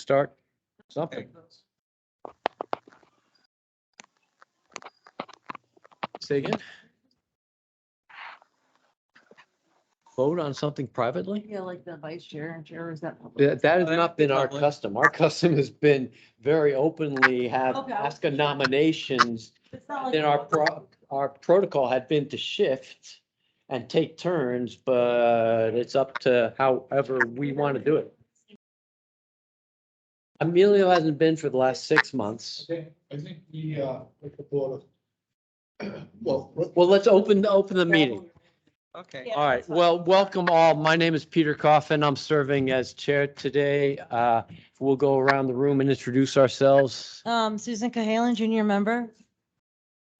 start something. Say again? Vote on something privately? Yeah, like the vice chair and chair, is that? That has That not would be been our public. custom. Our custom has been very openly have, Okay. ask a nominations. It's not like. Then our protocol had been to shift and take turns, but it's up to however we want to do it. Emilio hasn't been for the last 6 months. I think we, with the board of, well, Well, let's open the meeting. Okay. Yeah. All right, well, welcome all. My name is Peter Coffin. I'm serving as chair today. We'll go around the room and introduce ourselves. Susan Cahalan, junior member.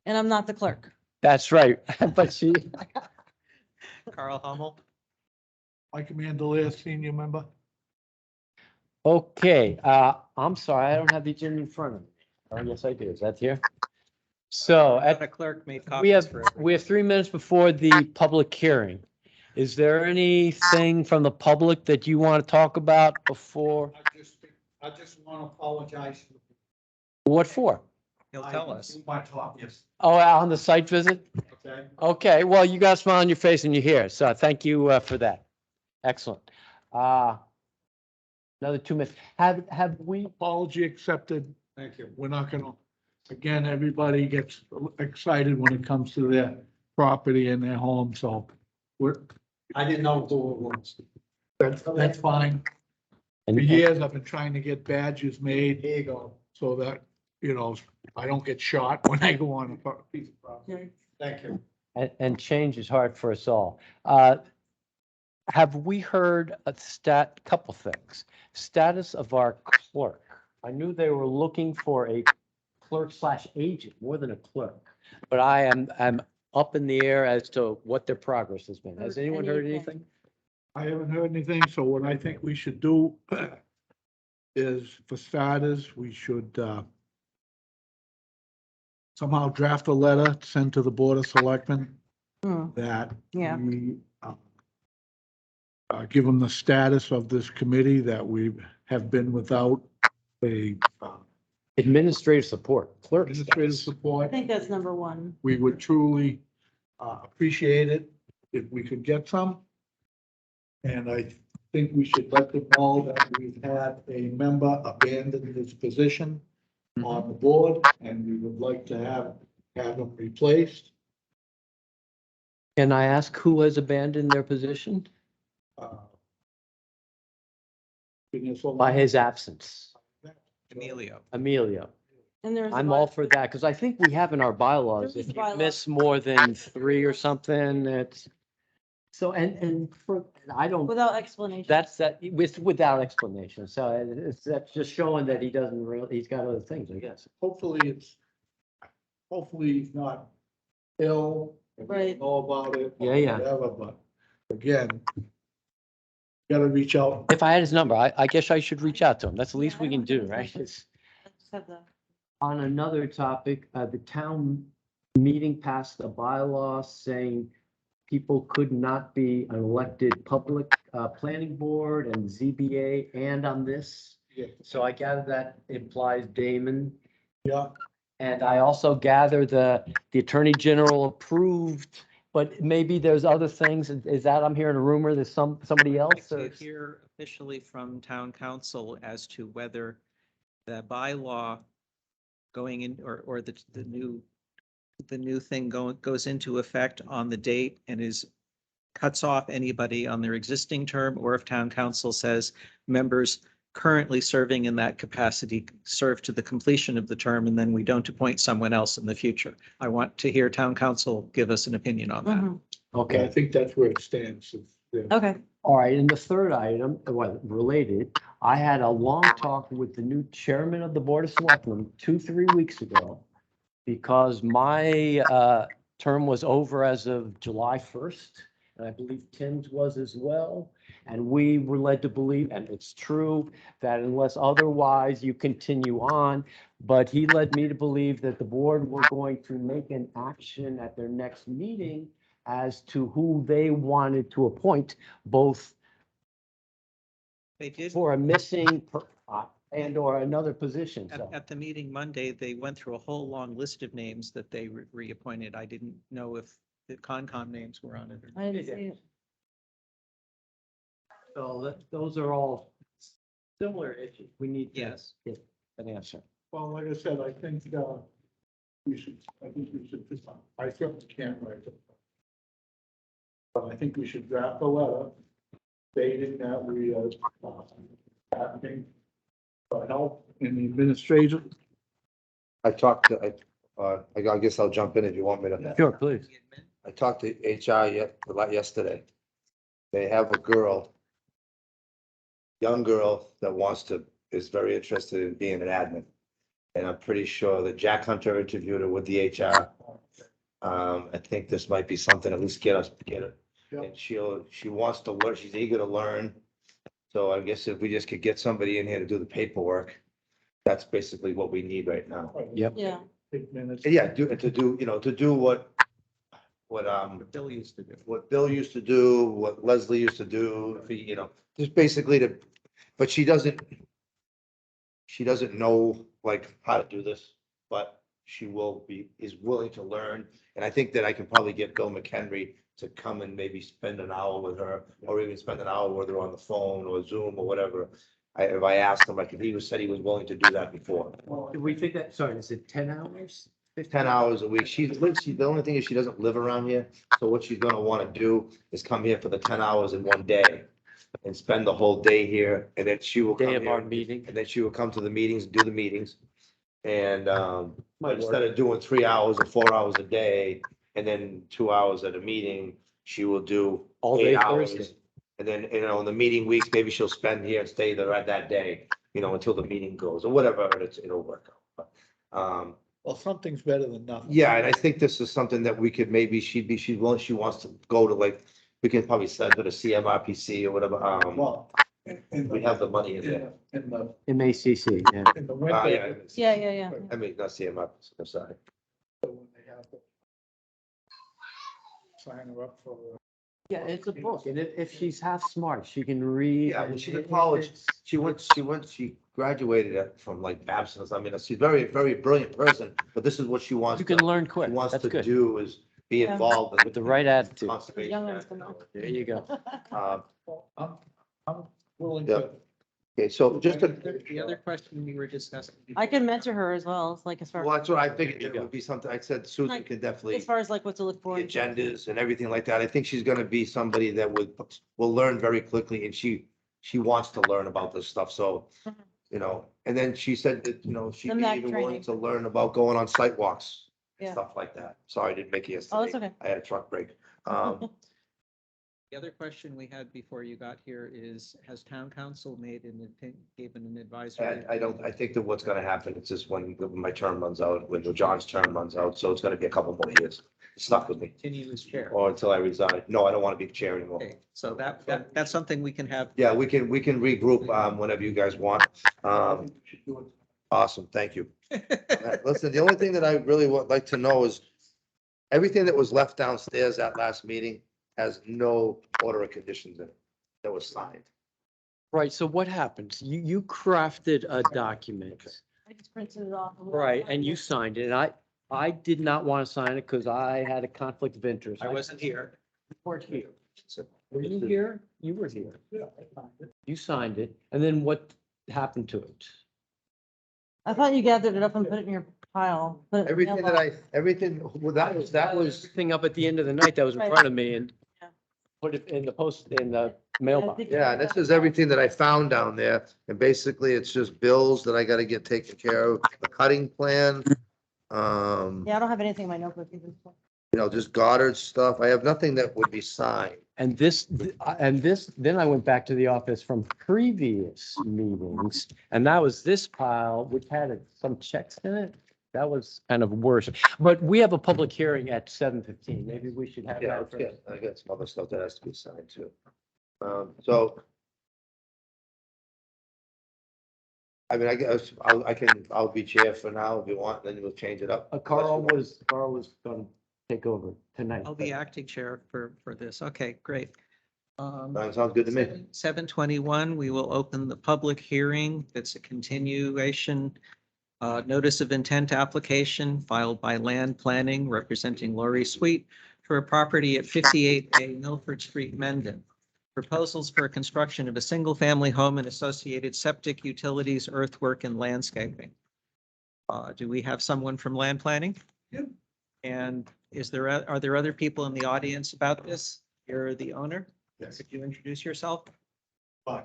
And I'm not the clerk. That's right, but she, Carl Hummel. Mike Mandelair, senior member. okay, I'm sorry, I don't have the agenda in front of me. Oh, yes, I do. Is that here? So Had at a clerk made We copies have, for we everyone. have 3 minutes before the public hearing. Is there anything from the public that you want to talk about before? I just want to apologize. What for? He'll tell us. My talk, yes. Oh, on the site visit? Okay. Okay, well, you got a smile on your face and you're here, so thank you for that. Excellent. Another 2 minutes. Have we, Apology accepted. Thank you. We're not gonna, again, everybody gets excited when it comes to their property and their home, so I didn't know who it was. That's fine. For years, I've been trying to get badges made. Here you go. So that, I don't get shot when I go on a piece of property. Thank you. and change is hard for us all. Have we heard a couple things? Status of our clerk. I knew they were looking for a clerk/agent, more than a clerk. But I'm up in the air as to what their progress has been. Has Heard anyone heard anything. anything? I haven't heard anything, so what I think we should do is, for starters, we should somehow draft a letter, send to the Board of Selectmen Hmm, that Yeah. we give them the status of this committee, that we have been without a Administrative support, clerk administrative status. I support. think that's number one. We would truly appreciate it if we could get some. And I think we should let them know that we've had a member abandon his position on the board, and we would like to have him replaced. Can I ask who has abandoned their position? By his absence, Emilio. Emilio. And there's. I'm all for that, because I think we have in our bylaws, There is if a you bylaw. miss more than 3 or something, it's. So, and for, I don't, Without explanation. that's without explanation, so that's just showing that he doesn't really, he's got other things, I guess. Hopefully he's not ill. and we Right. Know about it. or Yeah. Whatever, but again, gotta reach out. If I had his number, I guess I should reach out to him, that's the least we can do, right? It's- I just have the. On another topic, the town meeting passed a bylaw saying people could not be an elected public, planning board and ZBA and on this. Yeah. So I gather that implies Damon. Yeah, And I also gather the Attorney General approved, but maybe there's other things. Is that, I'm hearing a rumor, there's somebody I'd like else? to or- hear officially from town council as to whether the bylaw going in, or the new thing goes into effect on the date and cuts off anybody on their existing term, or if town council says members currently serving in that capacity serve to the completion of the term, and then we don't appoint someone else in the future. I want to hear town council give us an opinion on that. Mhm. okay, I Okay, think that's where it stands. Okay. all right, and the third item, well, related, I had a long talk with the new chairman of the Board of Selectmen 3 weeks ago. Because my term was over as of July 1st, and I believe Tim's was as well. And we were led to believe, and it's true, that unless otherwise you continue on. But he led me to believe that the board were going to make an action at their next meeting as to who they wanted to appoint, both They did. for a missing, and or another position, At, so. at the meeting Monday, they went through a whole long list of names that they reappointed. I didn't know if the Concom names were on it. or not. I didn't see it. So those are all similar issues. We need to Yes. get an answer. Well, like I said, I think we should, I certainly can't write it. But I think we should draft a letter stating that we are asking for help in the administration. I talked to, I guess I'll jump in if you want me to. Sure, please. I talked to HR yesterday. They have a girl, young girl that is very interested in being an admin. And I'm pretty sure that Jack Hunter interviewed her with the HR. I think this might be something, at least get her. Yep. And she wants to learn, she's eager to learn. So I guess if we just could get somebody in here to do the paperwork, that's basically what we need right now. Yep. Yeah. Take minutes. Yeah, to do what Bill used to do. what Bill used to do, what Leslie used to do, just basically but she doesn't know like how to do this, but she is willing to learn. And I think that I can probably get Bill McHenry to come and maybe spend an hour with her, or even spend an hour with her on the phone or Zoom or whatever. If I asked him, said he was willing to do that before. Did we think that, sorry, is it 10 hours? 10 hours a week. The only thing is she doesn't live around here. So what she's gonna wanna do is come here for the 10 hours in one day and spend the whole day here, and then she will come Day of our here, meeting. and then she will come to the meetings, and do the meetings. And, Might instead work. of doing 3 hours or 4 hours a day, and then 2 hours at a meeting, she will do All day 8 hours. Thursday. And then, in the meeting weeks, maybe she'll spend here and stay there at that day, until the meeting goes, or whatever, and it'll work out. But, Well, something's better than nothing. yeah, and I think this is something that we could maybe, she wants to go to, like, we can probably send her to CMRPC or whatever, Well, we have the money in there. In the, MACC, yeah. in the Yeah. winter. Yeah. I mean, not CMRPC, I'm sorry. When they have to sign her up for. Yeah, it's a book, and if she's half smart, she can read. Yeah, well, and she's in it- college. it's- She graduated from like Babson. I mean, she's a very, very brilliant person, but this is what she wants. You can learn She quick, wants that's to good, do is be Yeah. involved in. with the right attitude. Conservation. Young ones can learn. There you go. I'm willing Yeah. to. Okay, so just to, The other question we were discussing. I can mentor her as well, it's like as far, well, that's what I figured There it you would be something. I said Susan Like, can definitely. as far as like what to look for. The agendas and everything like that. I think she's gonna be somebody that will learn very quickly, and she wants to learn about this stuff, so, Mhm. and then she said that, she'd The be MAC even willing training. to learn about going on site walks. Yeah. Stuff like that. Sorry, I didn't make it Oh, yesterday. that's okay. I had a truck break. The other question we had before you got here is, has town council given an advisory? I think that what's gonna happen, it's just when my term runs out, when John's term runs out, so it's gonna be a couple more years. It's stuck with me, Continue as chair. or until I resign. No, I don't wanna be the chair anymore. Okay, so that's something we can have. Yeah, we can regroup, whenever you guys want. Awesome, thank you. Listen, the only thing that I really would like to know is everything that was left downstairs at last meeting has no order of conditions in it that was signed. Right, so what happens? You crafted a document, I just printed it off. right, and you signed it, and I did not want to sign it because I had a conflict of interest. I wasn't here. You weren't here. Were you here? You were here. Yeah, I found it. You signed it, and then what happened to it? I thought you gathered it up and put it in your pile. put it in the Everything that mailbox. well, that was, Thing up at the end of the night that was in Right. front of me and Yeah. put it in the mailbox. think- yeah, this is everything that I found down there. And basically, it's just bills that I gotta get taken care of, the cutting plan. Yeah, I don't have anything in my notebook either. Just Goddard stuff. I have nothing that would be signed. And then I went back to the office from previous meetings, and that was this pile, which had some checks in it. That was kind of worse, but we have a public hearing at 7:15. Maybe we should have Yeah, that first. I got some other stuff that has to be signed too. So. I mean, I guess I'll be chair for now if you want, then we'll change it up. Carl was going to take over tonight. I'll be acting chair for this. Okay, great. Sounds good to me. 7:21, we will open the public hearing. It's a continuation. Notice of intent application filed by Land Planning representing Laurie Sweet for a property at 58A Milford Street, Mendon. Proposals for construction of a single-family home and associated septic utilities, earthwork, and landscaping. Do we have someone from Land Planning? Yeah. And are there other people in the audience about this? You're the owner? Yes. Could you introduce yourself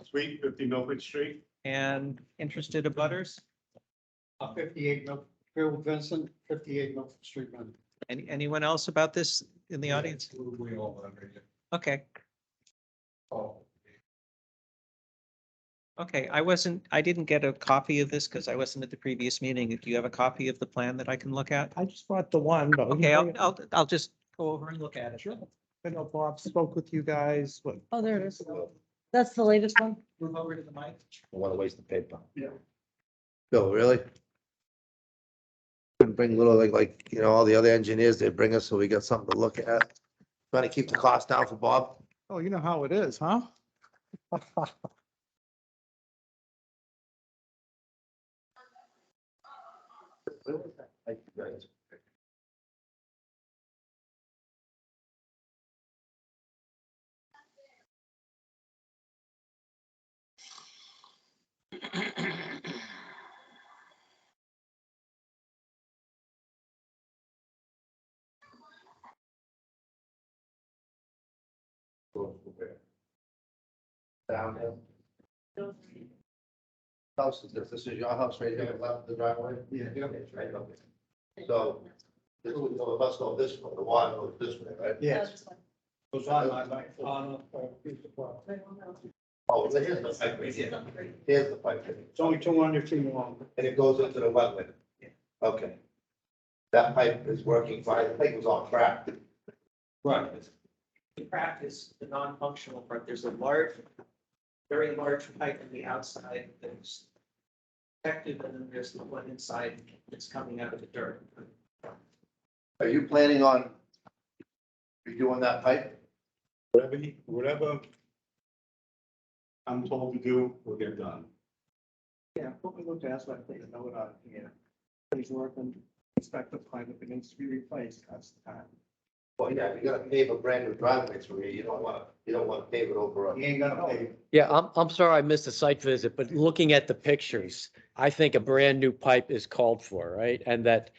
Sweet, 50 Milford Street. and interested abutters? 58 Phil Vincent, 58 Milford Street, London. Anyone else about this in the audience? We all agree. Okay, Oh, okay. I didn't get a copy of this because I wasn't at the previous meeting. Do you have a copy of the plan that I can look at? I just brought the one, but. Okay, I'll just go over and look at it. Sure. I know Bob spoke with you guys, but Oh, there it is. That's the latest one. Move over to the mic. I want to waste the paper. Yeah. Bill, really? Couldn't bring little, like, you know, all the other engineers, they bring us, so we got something to look at. Trying to keep the cost down for Bob. oh, you know how it is, huh? Down here. House, this is your house right here, left the driveway? Yeah. It's right up there. So, this would go, the bus go this way, the water goes this way, right? Yes. Goes on my back, on a piece of property. Oh, here's the pipe right here. Here's the pipe, It's only 200 feet long. and it goes into the wetland. Okay. That pipe is working fine, the pipe was on crack. Right. The crack is the non-functional part. There's a very large pipe on the outside that's protected, and then there's the one inside that's coming out of the dirt. Are you planning on redoing that pipe? Whatever I'm told to do, will get done. Yeah, what we looked at, so I think I know it on here. He's working, inspect the pipe, if it needs to be replaced, that's the time. Well, yeah, you gotta pave a brand new driveway through here, you don't wanna pave it over. He ain't gonna pay. Yeah, I'm sorry I missed the site visit, but looking at the pictures, I think a brand new pipe is called for, right? And that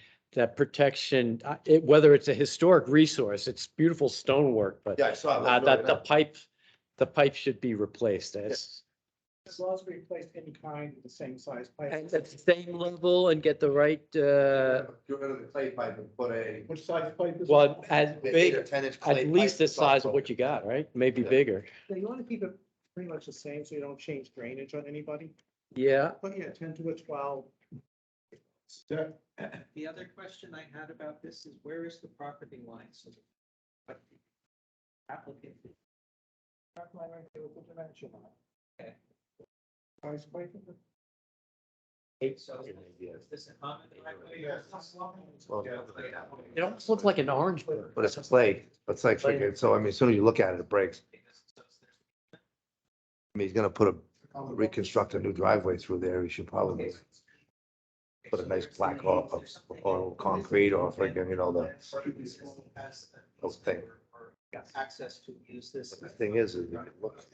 protection, whether it's a historic resource, it's beautiful stonework, but Yeah, I saw that that. the pipe should be replaced. It's As long as we replace any kind of the same size pipe. and at the same level and get the right, Get rid of the clay pipe and put a. Which size pipe is? well, as big, 10-inch clay at least pipe the with size soft of what you got, right? Maybe Yeah. bigger. So you want to keep it pretty much the same, so you don't change drainage on anybody, Yeah, but yeah, 10 to a 12. The other question I had about this is where is the property line? So what the applicant, That's my right there with the dimension on it. Okay. Size pipe. so is this a common driveway? Well, it almost looks like an orange bird. But it's clay, it's like, freaking- so I mean, as soon as you look at it, it breaks. I mean, he's gonna reconstruct a new driveway through there, he should probably put a nice black or concrete or freaking, you know, the those thing. Access to use this. The thing is you can look.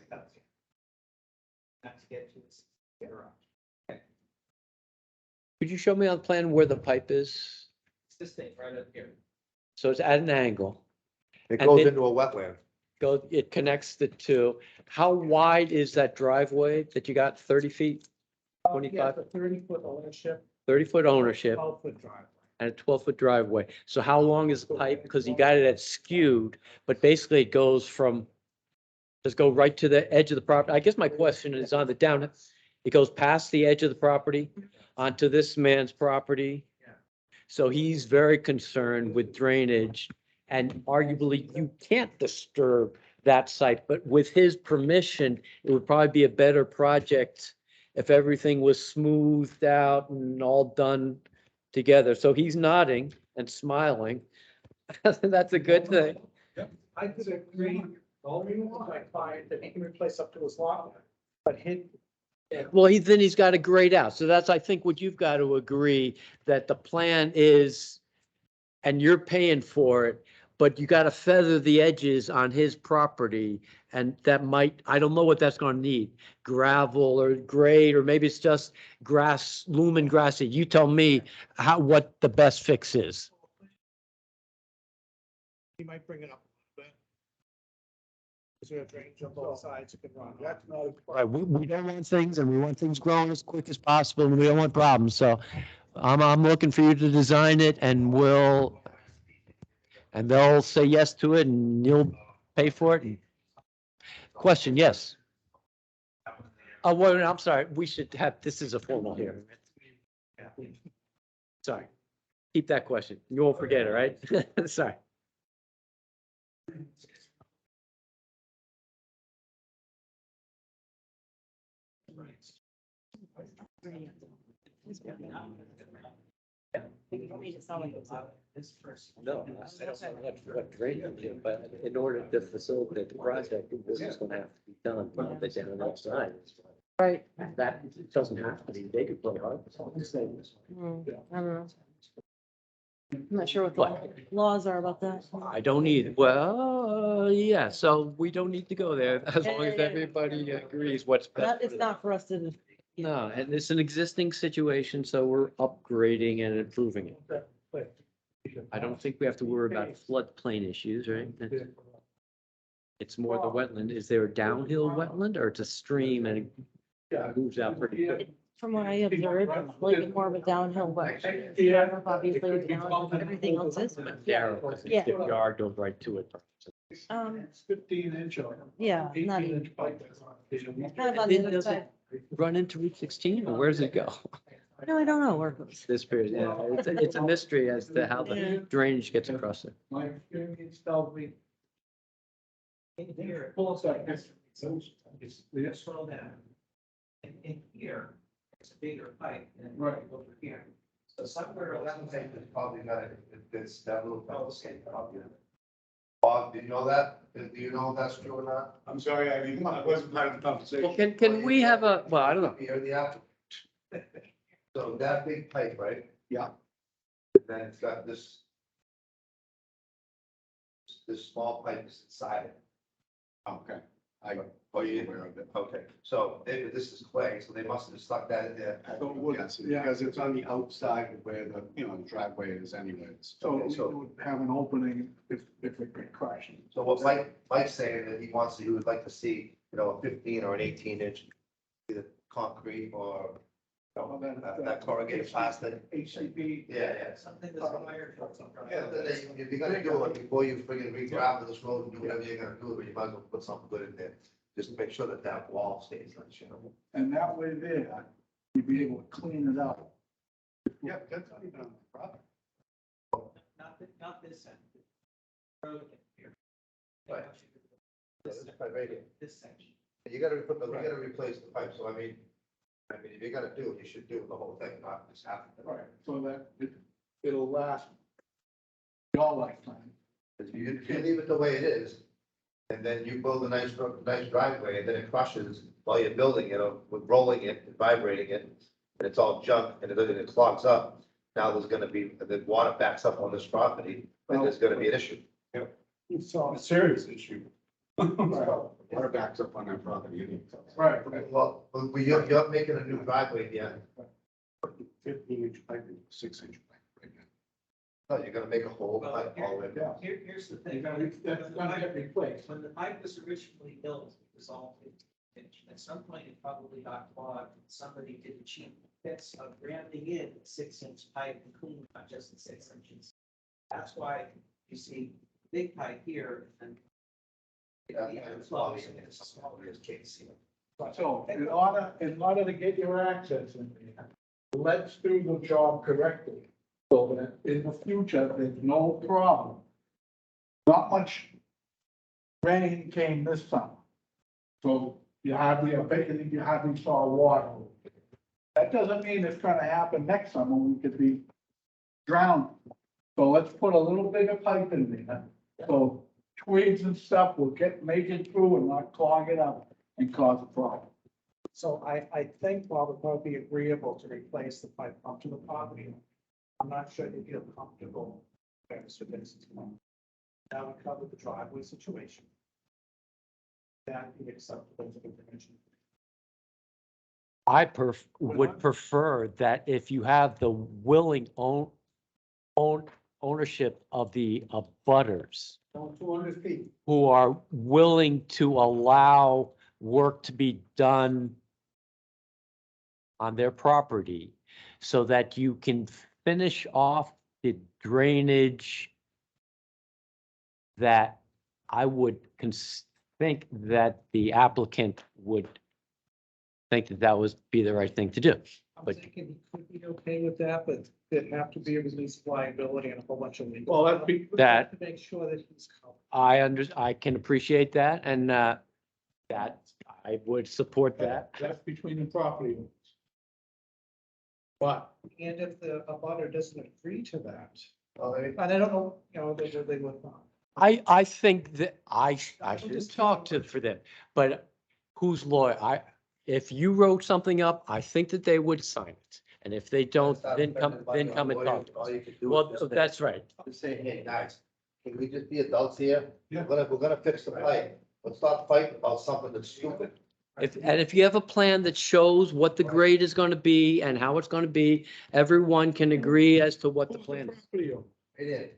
Not to get to this garage. Could you show me on the plan where the pipe is? It's this thing right up here. So it's at an angle. It And goes then- into a wetland. It connects the two. How wide is that driveway that you got? 30 feet, 25? 30-foot ownership, 30-foot ownership 12-foot driveway. and a 12-foot driveway. So how long is the pipe? Because you got it at skewed, but basically it goes from, does it go right to the edge of the property? I guess my question is on the down, it goes past the edge of the property onto this man's property. So he's very concerned with drainage and arguably you can't disturb that site, but with his permission, it would probably be a better project if everything was smoothed out and all done together. So he's nodding and smiling. That's a good thing. I could agree The only one I find that he can replace up to his lot, but Well, then he's got to grade out. So that's, I think, what you've got to agree that the plan is, and you're paying for it, but you got to feather the edges on his property. And that might, I don't know what that's going to need, gravel or grade, or maybe it's just grass, lumen grassy. You tell me what the best fix is. he might bring it up a little bit. Is there a drainage on both sides you can run? That's not. Right, we don't want things, and we want things growing as quick as possible, and we don't want problems, so I'm looking for you to design it, and and they'll say yes to it, and you'll pay for it. Question, yes? Oh, well, I'm sorry, we should have, this is a formal hearing. Sorry, keep that question, you won't forget it, right? Sorry. No, I don't know what drainage, but in order to facilitate the project, this is gonna have to be done from the down outside. Right. That doesn't have to be, they could play hard. I don't know. I'm not sure what the laws are about that. I don't need, well, yeah, so we don't need to go there as long as everybody agrees what's best. It's not for us to. No, and it's an existing situation, so we're upgrading and improving it. I don't think we have to worry about floodplain issues, right? It's more the wetland. Is there a downhill wetland or it's a stream and it moves out pretty quick? From what I observed, it's like more of a downhill way. Yeah. Obviously, it's down, but everything else is. Narrow, Yeah. the yard goes right to it. It's 15 inch. Yeah, not 18 even. inch pipe. Kind of on the other side. Run into Route 16 or where's it go? No, I don't know where it goes. This period, yeah, it's a mystery as to how the drainage gets across it. My experience tells me. In here, Pull us up. it's slow down. And in here, it's a bigger pipe than Right. over here. So somewhere Well, around. that thing is probably got it, it's that little thing, probably. Bob, do you know that? Do you know if that's true or not? I'm sorry, I wasn't part of the conversation. Well, can we have a, well, I don't know. You're the applicant. So that big pipe, right? Yeah. Then it's got this. This small pipe is inside it. Okay, I, oh, you're aware of it. Okay, so maybe this is clay, so they must have stuck that in there. So it wouldn't, because it's on the outside of where the, the driveway is anyways. So Okay, so- we would have an opening if it got crushed. So what Mike's saying that he would like to see, a 15 or an 18 inch. Either concrete or that corrugated plastic. HCP. Yeah. Something that's wired from something. Yeah, if you're gonna do it, before you friggin' re-gravel this road and do whatever you're gonna do, but you might as well put something good in there. Just to make sure that that wall stays nice, And that way there, you'd be able to clean it up. Yeah, that's not even on the property. Not this end. Road here. Right. This This pipe right here. this section. You gotta replace the pipe, so I mean, if you're gonna do it, you should do the whole thing, not just half of it. Right. So that it'll last your lifetime. If you leave it the way it is, and then you build a nice driveway, and then it crushes while you're building it, with rolling it, and vibrating it, and it's all junk, and it clogs up, now there's gonna be, the water backs up on this property, and there's gonna be an issue. So, A serious issue. Water backs up on that property. anyway. right, Well, you're making a new driveway here, 15-inch pipe, 6-inch pipe right now. no, you're gonna make a hole Well, pipe all the way down. Here's the you thing. gotta, that's gonna get replaced. When the pipe was originally built, it was all 15 inch. At some point, it probably got clogged. Somebody did a cheap fix of ramming in 6-inch pipe and cleaning out just the 6 inches. That's why you see big pipe here and. It's probably it's smaller as Casey. So in order to get your access in there, let's do the job correctly. So that in the future, there's no problem. Not much rain came this summer. So you hardly saw water. That doesn't mean it's gonna happen next summer. We could be drowned. So let's put a little bigger pipe in there. So twigs and stuff will make it through and not clog it up and cause a problem. So I think Bob would probably be agreeable to replace the pipe up to the property. I'm not sure you feel comfortable. with Mr. Vincent's plan. That would cover the driveway situation. That would be acceptable to the commission. I would prefer that if you have the willing ownership of the abutters Going 200 feet. who are willing to allow work to be done on their property so that you can finish off the drainage that I would think that the applicant would think that that would be the right thing to do. I'm But- thinking he could be okay with that, but there'd have to be a release of liability and a whole bunch of legal. Well, that'd be, That, To make sure that he's covered. I can appreciate that, and, that, I would support that. that's between the property owners. But And if the abutter doesn't agree to that, Well, and I don't know, they would not. I think that I should talk to for them, but who's lawyer? If you wrote something up, I think that they would sign it. And if they don't, then come and talk to All us. you could do Well, is just that's right. just say, hey, guys, can we just be adults here? Yeah. We're gonna fix the pipe. Let's stop fighting about something that's stupid. If you have a plan that shows what the grade is going to be and how it's going to be, everyone can agree as to what the who's plan is. property owner? It is.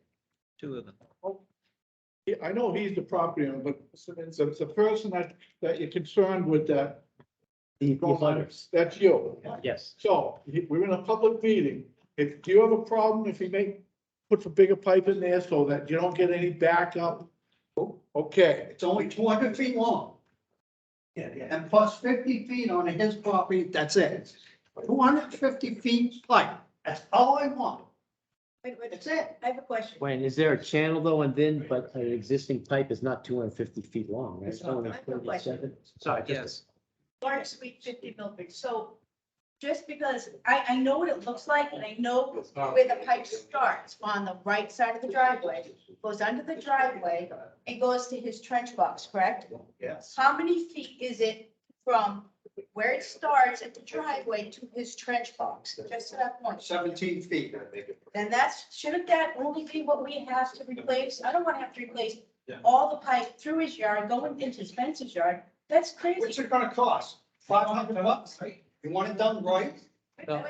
Two of them. I know he's the property owner, but the person that you're concerned with that, The abutters. that's you. Yes. So we're in a public meeting. Do you have a problem if he puts a bigger pipe in there so that you don't get any backup? Okay, It's only 200 feet long. And plus 50 feet on his property, that's it. 250 feet pipe, that's all I want. That's it. I have a question. Wayne, is there a channel though, and then, but an existing pipe is not 250 feet long, right? It's It's not. only I have a question. 37. Sorry, Yes. Large Suite 50 Milford. So just because I know what it looks like and I know where the pipe starts on the right side of the driveway, goes under the driveway and goes to his trench box, correct? Yes. How many feet is it from where it starts at the driveway to his trench box? Just to that point. 17 feet. Then shouldn't that only be what we have to replace? I don't want to have to replace Yeah. all the pipe through his yard, going into Spencer's yard. That's What's crazy. it gonna cost? $500? You want it done right? No.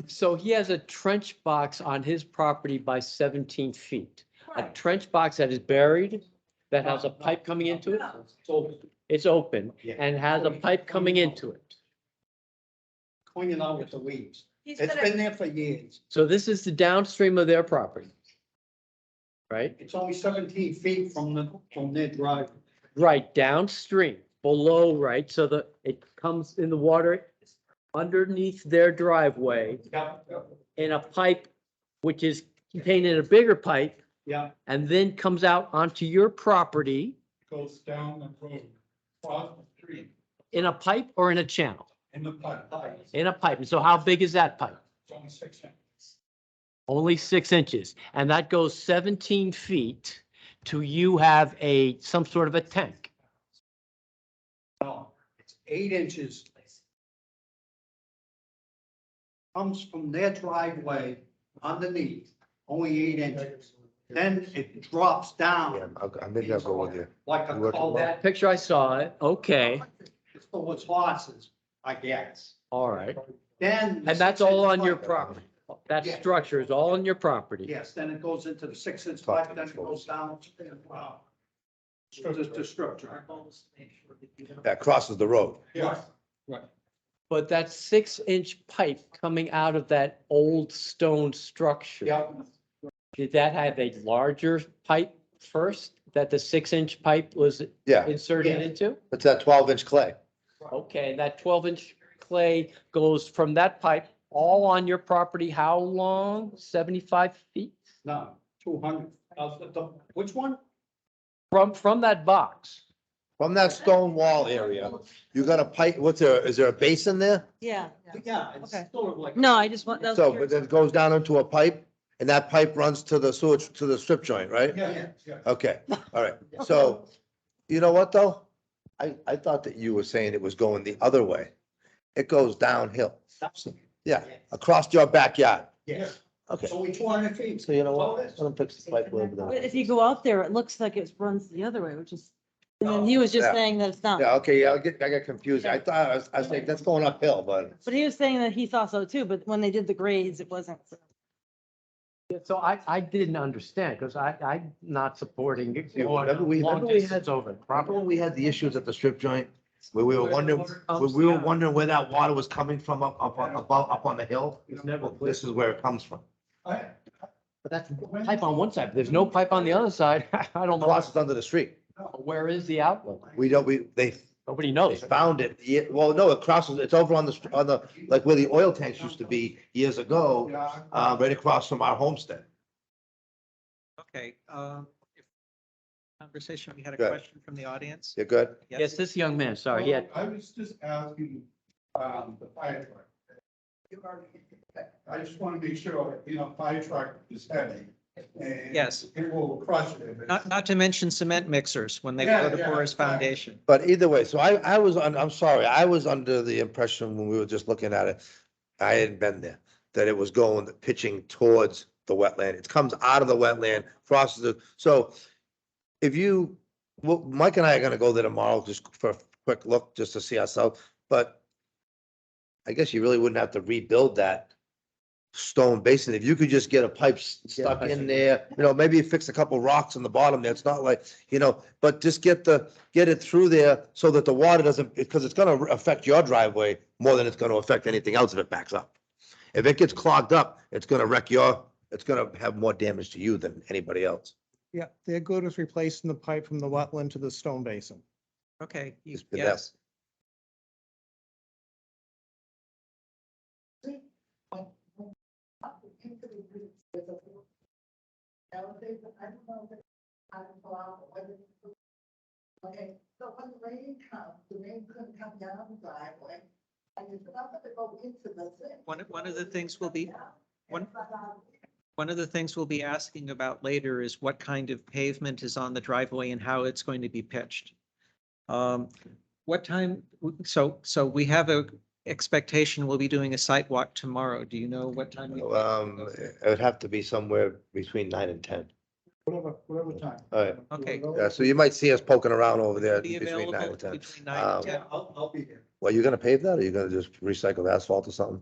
So he has a trench box on his property by 17 feet. A Right. trench box that is buried, that has a pipe coming into it. So It's open Yeah. and has a pipe coming into it. cleaning out with the weeds. He's It's gonna, been there for years. So this is the downstream of their property. Right? It's only 17 feet from their driveway. Right, downstream, below, right, so that it comes in the water underneath their driveway in a pipe, which is contained in a bigger pipe, Yeah, and then comes out onto your property goes down the road, across the street, in a pipe or in a channel? in the pipe. In a pipe. And so how big is that pipe? It's only 6 inches. Only 6 inches. And that goes 17 feet to you have some sort of a tank. no, it's 8 inches. Comes from their driveway underneath, only 8 inches. Then it drops Yeah, down I think I'll go with you. like a You working well? culvert. Picture I saw it. Okay, It's for his horses, I guess. all right. Then. And that's all on your pipe- property. That Yeah. structure is all on your property. Yes, then it goes into the 6-inch Talk to pipe, then it the goes down. Wow. The structure. Our goal is to make sure that you don't. That crosses the road. Yeah. But that 6-inch pipe coming out of that old stone structure. Yeah, Did that have a larger pipe first that the 6-inch pipe was Yeah, inserted Yeah. into? it's that 12-inch clay. Okay, and that 12-inch clay goes from that pipe all on your property, how long? 75 feet? no, 200. Which one? From that box? From that stone wall area, you got a pipe, is there a basin there? yeah. Yeah, it's Okay. sort of like. No, I just want, that So, was but then it goes down into a pipe and that pipe runs to the sewage, to the strip joint, right? Yeah. Okay, all right. So, you know what, though? I thought that you were saying it was going the other way. It goes downhill. Yeah, across your backyard. Yes, Okay, it's only 200 feet. so you know what? Let them fix the pipe a little But bit. if you go out there, it looks like it runs the other way, which is, and then he was just Yeah. saying that it's not. Yeah, okay, yeah, I got confused. I thought, I was like, that's going uphill, but. But he was saying that he thought so too, but when they did the grades, it wasn't. So I didn't understand, because I'm not supporting it. Yeah, remember we- Long remember we distance over the Remember property. when we had the issues at the strip joint? Where we were wondering, where that water was coming from up on the hill? It's never Well, clear. this is where it comes from. I, But that's pipe on one side. There's no pipe on the other side. I don't know. Crosses under the street. Where is the outlet? They Nobody knows. found it. Yeah, well, no, it crosses, it's over on the, like where the oil tanks used to be years ago, right across from our homestead. Okay, if- conversation, we had a Good. question from the audience? You're good? Yes, this young man, sorry, he had, I was just asking, the fire truck. I just want to make sure, fire truck is heavy. And Yes. it will crush it. if it's- Not to mention cement mixers when they Yeah, go to yeah, porous right. foundation. But either way, so I'm sorry, I was under the impression when we were just looking at it, I hadn't been there, that it was going, pitching towards the wetland. It comes out of the wetland, crosses it. So if you, well, Mike and I are gonna go there tomorrow just for a quick look, just to see ourselves, but I guess you really wouldn't have to rebuild that stone basin. If you could just get a pipe stuck in there, maybe you fix a couple rocks in the bottom there. It's not like, but just get it through there so that the water doesn't, because it's gonna affect your driveway more than it's gonna affect anything else if it backs up. If it gets clogged up, it's gonna it's gonna have more damage to you than anybody else. Yeah, they're good with replacing the pipe from the wetland to the stone basin. Okay, It's been yes, Okay, so when the rain comes, the rain couldn't come down the driveway, and it's not gonna go into the thing. one of the things we'll be, one of the things we'll be asking about later is what kind of pavement is on the driveway and how it's going to be pitched. What time, so we have a expectation we'll be doing a site walk tomorrow. Do you know what time? It would have to be somewhere between 9 and 10. Whatever time. All right. Okay. Yeah, so you might see us poking around over there Be between 9 available and 10. between 9 and 10. Yeah, I'll be here. Well, you gonna pave that or you gonna just recycle asphalt or something?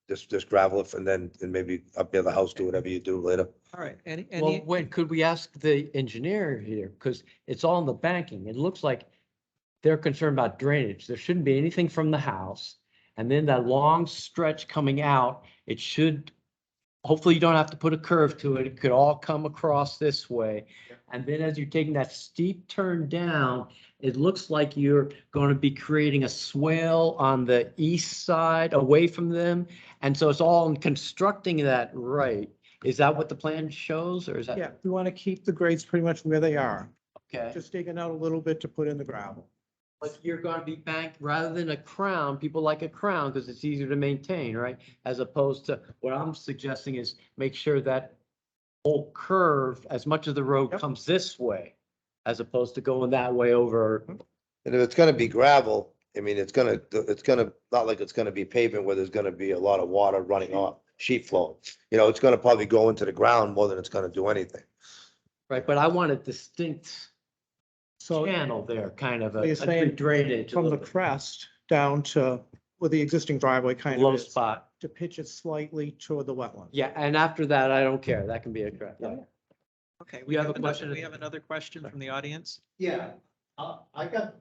Just gravel it and then maybe up near the house, do whatever you do later. All right, well, when, could we ask the engineer here? Because it's all in the banking. It looks like they're concerned about drainage. There shouldn't be anything from the house. And then that long stretch coming out, it should, hopefully you don't have to put a curve to it. It could all come across this way. And then as you're taking that steep turn down, it looks like you're going to be creating a swale on the east side away from them. And so it's all in constructing that right. Is that what the plan shows or is that? Yeah, we want to keep the grades pretty much where they are, Okay. just digging out a little bit to put in the gravel. But you're going to be banked rather than a crown. People like a crown because it's easier to maintain, right? As opposed to what I'm suggesting is make sure that whole curve, as much of the road Yep. comes this way, as opposed to going that way over. And if it's gonna be gravel, I mean, it's gonna, not like it's gonna be pavement where there's gonna be a lot of water running off, sheet flow. It's gonna probably go into the ground more than it's gonna do anything. Right, but I want a distinct So channel there, kind of So a you're saying drainage. from the crest down to where the existing driveway kind Low of is, spot. to pitch it slightly toward the wetland. Yeah, and after that, I don't care. That can be a correct. Yeah. Okay, You have a another- question? We have another question from the audience. Yeah, I got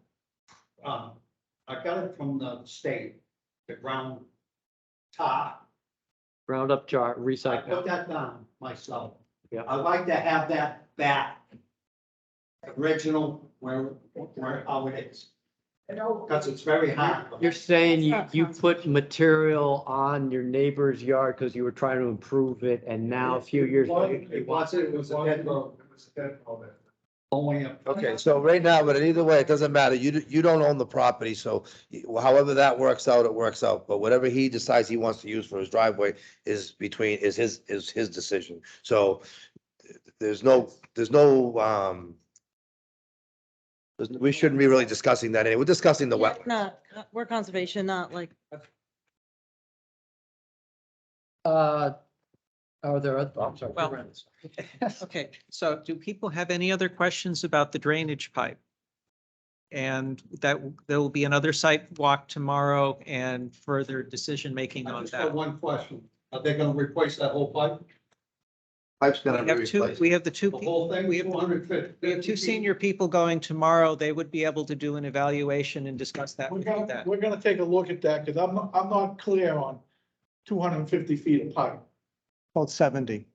it from the state, the ground top. Round up jar, I recycle. put that down myself. Yeah. I like to have that back. Original where how it is. Because it's very hard. You're saying you put material on your neighbor's yard because you were trying to improve it and now a few years later. It was a dead road. It was a dead road. Only up. Okay, so right now, but either way, it doesn't matter. You don't own the property, so however that works out, it works out. But whatever he decides he wants to use for his driveway is his decision. So there's no, we shouldn't be really discussing that anyway. We're discussing the Yeah, wetlands. not, we're conservation, not like, Are there, I'm sorry. Well- Okay, so do people have any other questions about the drainage pipe? And that there will be another site walk tomorrow and further decision-making I on just have that. one question. Are they gonna replace that whole pipe? Pipe's gonna We be have two, replaced. we have the two, The whole thing, we have, 250? we have two senior people going tomorrow. They would be able to do an evaluation and discuss that We're with you gonna, then. we're gonna take a look at that, because I'm not clear on 250 feet of pipe. About 70.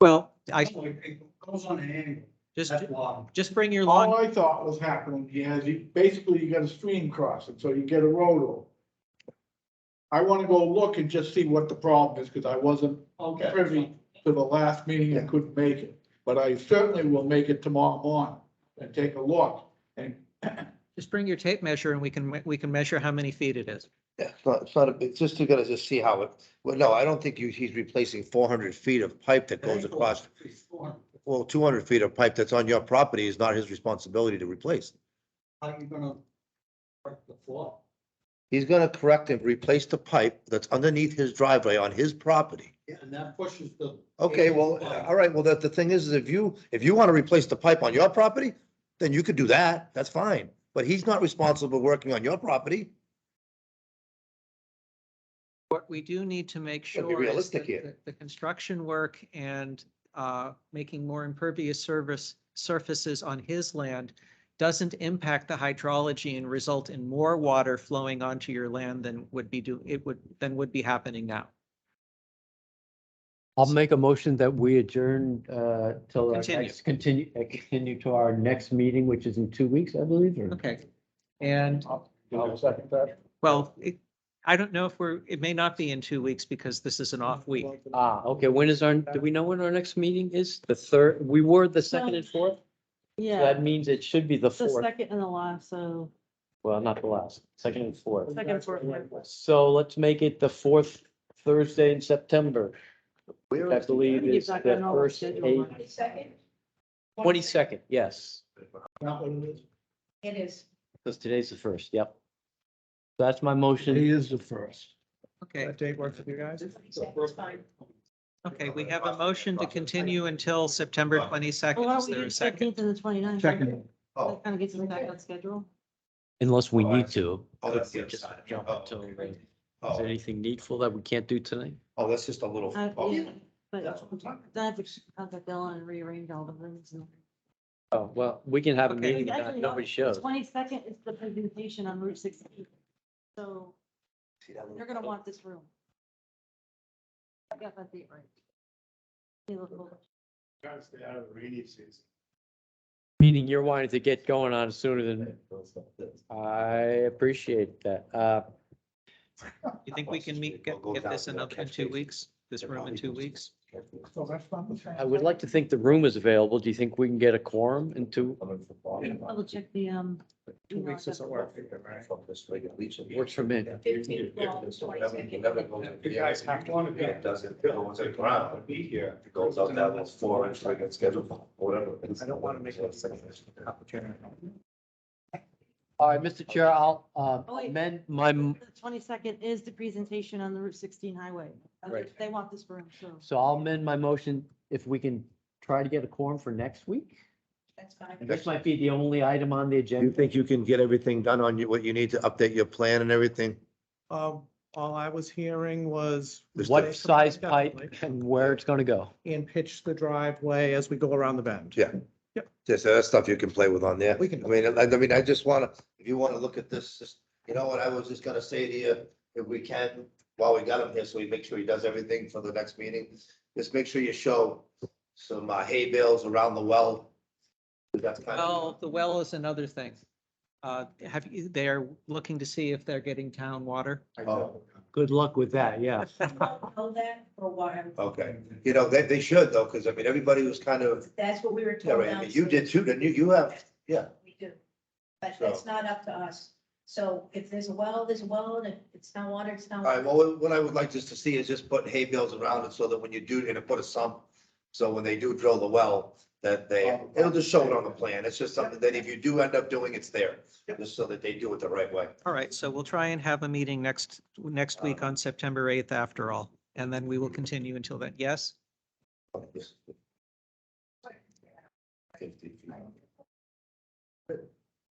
Well, It goes on an angle. just, That's long. just bring your All lawn. I thought was happening here is basically you got a stream crossing, so you get a road over. I wanna go look and just see what the problem is, because I wasn't privy to the last meeting and couldn't make it. But I certainly will make it tomorrow morning and take a look. And Just bring your tape measure and we can measure how many feet it is. Yeah, it's just, you gotta just see how it, well, no, I don't think he's replacing 400 feet of pipe that goes across. Well, 200 feet of pipe that's on your property is not his responsibility to replace. how are you gonna work the floor? He's gonna correct and replace the pipe that's underneath his driveway on his property. Yeah, and that pushes the. Okay, well, all right, well, the thing is if you want to replace the pipe on your property, then you could do that, that's fine. But he's not responsible for working on your property. What we do need to make Gotta be sure is realistic that here. the construction work and making more impervious surfaces on his land doesn't impact the hydrology and result in more water flowing onto your land than would be happening now. I'll make a motion that we adjourn till our Continue. next, continue to our next meeting, which is in 2 weeks, I believe, or? Okay. And, I'll second that. well, I don't know if it may not be in 2 weeks because this is an off week. Okay, when is do we know when our next meeting is? The third, we were the second and fourth? So yeah, that means it should be the the fourth. second and the last, so Well, not the last, second and fourth. second, fourth. So let's make it the fourth Thursday in September. I believe Get is back the on our first schedule. 22nd, yes, Not what it is. It is. because today's the first, yep. So that's my motion. He is the first. Okay, That date works with you guys? It's fine. okay, we have a motion to continue until September Well, 22nd. why Is don't we there do a second? 15th and the 29th? Second. That kind of gets us back on schedule. Unless we need to. Oh, that's the other Just side. jump Oh, until, okay. is Oh, there anything needful that we can't do tonight? oh, that's just a little. Oh, Yeah, but That's what I'm talking then I have to contact Dylan and rearrange all the rooms. and- Oh, well, we can have a Okay. meeting, and Actually, nobody the shows. 22nd is the presentation on Route 16. So See that little- they're gonna want this room. I got that date right. They look over. Gotta stay out of the rainy season. Meaning you're wanting to get going on sooner than, I appreciate that. You think we can get this in 2 weeks? This room in 2 weeks? So that's not the same. I would like to think the room is available. Do you think we can get a quorum in two? Double check the, 2 weeks doesn't work. Works for me. 15th, well, 22nd. You guys have to want to be. It doesn't go into the ground. Be here. It goes out that little 4 inch like it's scheduled, whatever. I don't want to make it a complicated. All right, Mr. Chair, I'll wait. amend my, the 22nd is the presentation on the Route 16 highway. Right. They want this room, so. so I'll amend my motion if we can try to get a quorum for next week. That's fine. And this might be the only item on the You agenda. think you can get everything done on what you need to update your plan and everything? All I was hearing was. What size pipe Definitely. and where it's gonna go? And pitch the driveway as we go around the bend. Yeah. Just that stuff you can play with on there. We can- I mean, I just wanna, if you wanna look at this, just, you know what, I was just gonna say to you, if we can, while we got him here, so we make sure he does everything for the next meeting, just make sure you show some hay bales around the well. That's kind of, Well, the well is another thing. They're looking to see if they're getting town water. oh, Good luck with that, yeah. Know that for a while. Okay, you know, they should though, because I mean, everybody was kind of, That's what we were yeah, told. right, I mean, you did too, didn't you? You have, yeah. We do. But that's not up to us. So if there's a well, there's a well, and if it's not water, it's not. All right, water. well, what I would like just to see is just put hay bales around it so that when you do, and put a sump. So when they do drill the well, that it'll just show it on the plan. It's just something that if you do end up doing, it's there. Just so that they do it the right way. All right, so we'll try and have a meeting next week on September 8th after all, and then we will continue until then. Yes? 50 feet.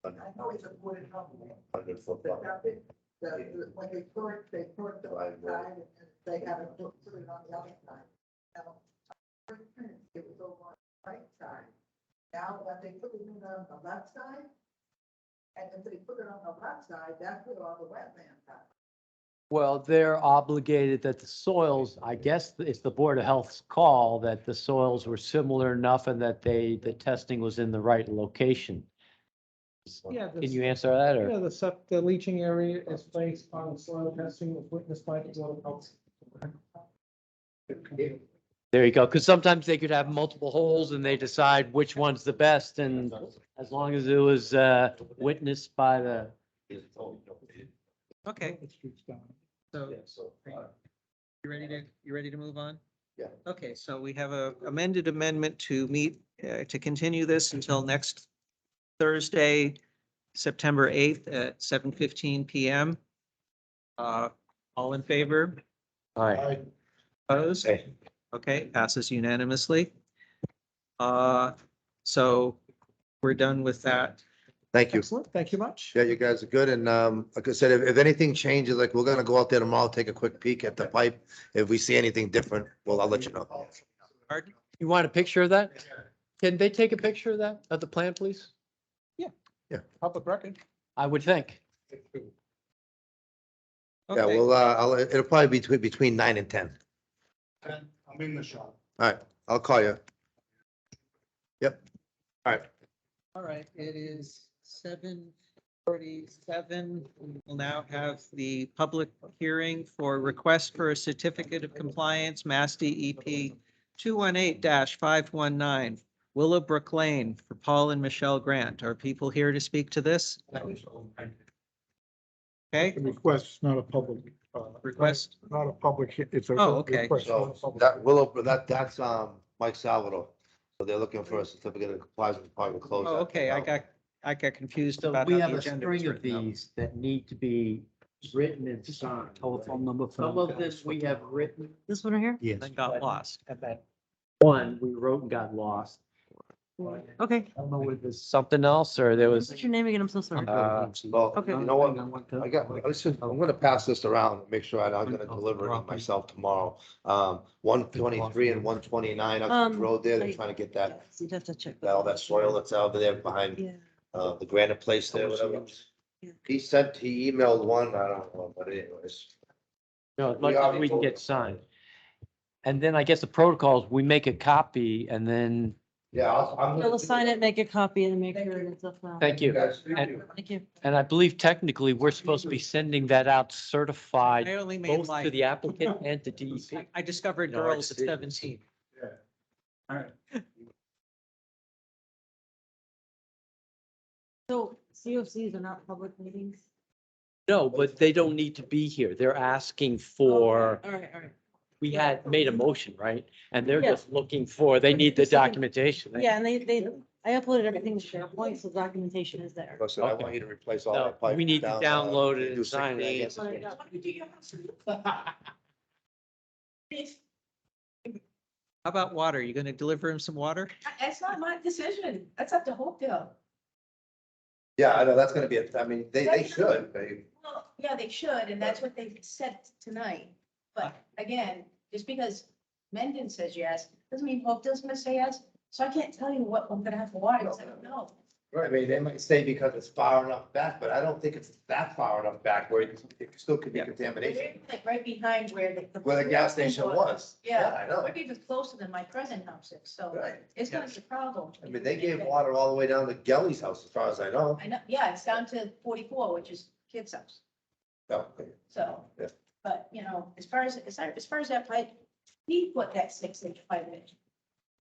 I know it's a wood company. 100 foot But long. now when they put the right side and they gotta put it on the other side. Now, it was over on the right side. Now, when they put it in on the left side, and if they put it on the left side, that's where all the wetlands are. Well, they're obligated that the soils, I guess it's the Board of Health's call that the soils were similar enough and that the testing was in the right location. Yeah, Can you answer that or? Yeah, the leaching area is based on soil testing was witnessed by the Board of Health. There you go, because sometimes they could have multiple holes and they decide which one's the best, and as long as it was witnessed by the. Okay, The street's down. so you ready to move on? Yeah. Okay, so we have a amended amendment to meet, to continue this until next Thursday, September 8th at 7:15 PM. All in favor? All right, Opposed? Hey. Okay, passes unanimously. So we're done with that. Thank you. Excellent, thank you much. Yeah, you guys are good. And like I said, if anything changes, like we're gonna go out there tomorrow, take a quick peek at the pipe. If we see anything different, well, I'll let you know. Pardon? you want a picture of that? Can they take a picture of that, of the plan, please? Public record. I would think. Yeah, Okay. well, it'll probably be between 9 and 10. I'm in the shop. All right, I'll call you. Yep. All right. All right, it is 7:47. We will now have the public hearing for request for a certificate of compliance, Mass DEP 218-519, Willowbrook Lane for Paul and Michelle Grant. Are people here to speak to this? Okay, The request is not a public, request. not a public, it's a. Oh, okay. request, not a So public- that's Mike Salvador. So they're looking for a certificate of compliance with Department of Closure. Oh, okay, I got confused So about we how have the a agenda was string of written up. these that need to be written and signed. Telephone number. for Some of them we have written, This one right here? Yes. Then got lost. and that one we wrote and got lost. Okay. I don't know whether there's something else or there was. What's your name again? I'm so sorry. Well, Okay. you know what? I'm gonna pass this around, and make sure I'm gonna deliver it myself tomorrow. 123 and 129 up the Um, road there, they're like- trying to get that, So you'd have to check. all that soil that's out there behind, Yeah. the granite place there, whatever. Yeah. He emailed one, I don't know, but anyways. No, as much as we can get signed. And then I guess the protocols, we make a copy and then, Yeah, I'm. We'll sign it, make a copy and make sure it's up. thank you. Guys, And, Thank you. and I believe technically we're supposed to be sending that out certified I only made both to like, the applicant and to DEP. I discovered No, girls it's- at 17. So COCs are not public meetings? No, but they don't need to be here. They're asking for, All right, all right. we had made a motion, right? And they're Yeah. just looking for, they need the Just looking- documentation. Yeah, and I uploaded everything to SharePoint, so documentation is there. Listen, I want you to replace all No, that pipe. we need to down, download it do and sign 60, I it. guess. Let it go. How about water? You gonna deliver him some water? That's not my decision. That's up to Hopedale. Yeah, I know, that's gonna be, I mean, they should, Well, yeah, they should, and that's what they said tonight. But again, just because Mendon says yes, doesn't mean Hopedale's gonna say yes. So I can't tell you what I'm gonna have for water, because I don't know. Right, I mean, they might say because it's far enough back, but I don't think it's that far enough back where it still could be Yeah. contamination. Like right behind where the. Where the gas station was. Yeah, I know. would be even closer than my present house is, so Right. it's gonna be a problem. I mean, they gave water all the way down to Gelly's house, as far as I know. I know, yeah, it's down to 44, which is kid's house, No, so. Yeah. But, you know, as far as that pipe, he put that 6-inch pipe in.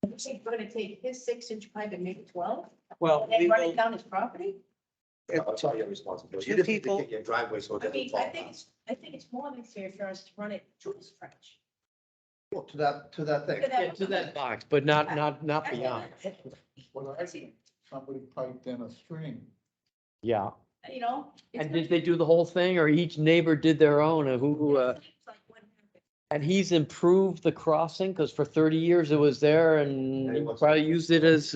You think we're gonna take his 6-inch pipe and make it 12? Well, And then we run will, it down his property? That's all your responsibility. Two You just need to people- get your driveway so it I doesn't mean, fall I think down. I think it's more than fair for us to run it to his trench. Well, to that thing. Yeah, to that box, but not beyond. Well, I see somebody piped in a stream. Yeah. You know? it's And gonna did they do the whole thing or each neighbor did their own or who, It seems like what happened. and he's improved the crossing? Cause for 30 years it was there and he probably used it as,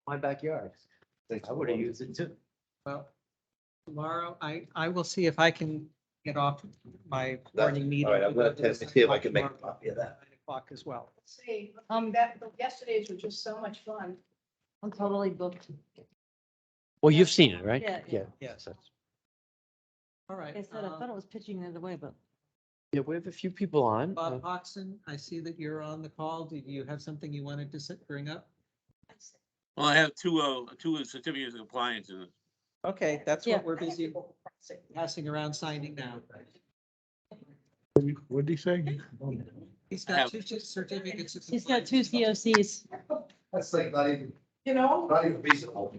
my backyard. I would have used it too. well, tomorrow, I will see if I can get off my That- morning meeting. all right, I'm to go gonna to the test and see if I can make a tomorrow copy of that. at 9 o'clock as well. Let's see, Um, yesterday's were just so much fun. I'm totally booked. Well, you've seen it, right? Yeah. Yeah. Yes. that's- All right. Like I said, I thought it was pitching the other way, but Yeah, we have a few people on. Bob Hoxton, I see that you're on the call. Did you have something you wanted to bring up? Well, I have two certificates of compliance in it. Okay, that's Yeah. what we're busy passing around signing now. What did he say? He's got two certificates of he's got compliance. two COCs. That's like not even, You know? not even reasonable.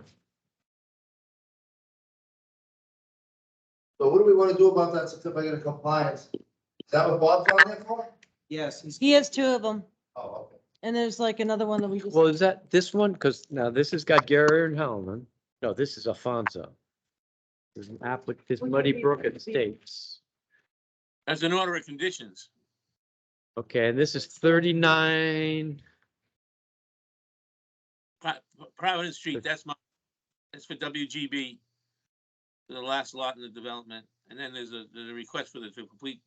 So what do we want to do about that certificate of compliance? Is that what Bob's on there for? Yes, he's He has two of them. Oh, okay. And there's like another one that we just. Well, is that this one? Cause now this has got Gary and Hellman. No, this is Alfonso. There's an applicant, this Muddy Brook Estates. That's an order of conditions. Okay, and this is 39. Providence Street, that's for WGB. The last lot in the development, and then there's a request for the complete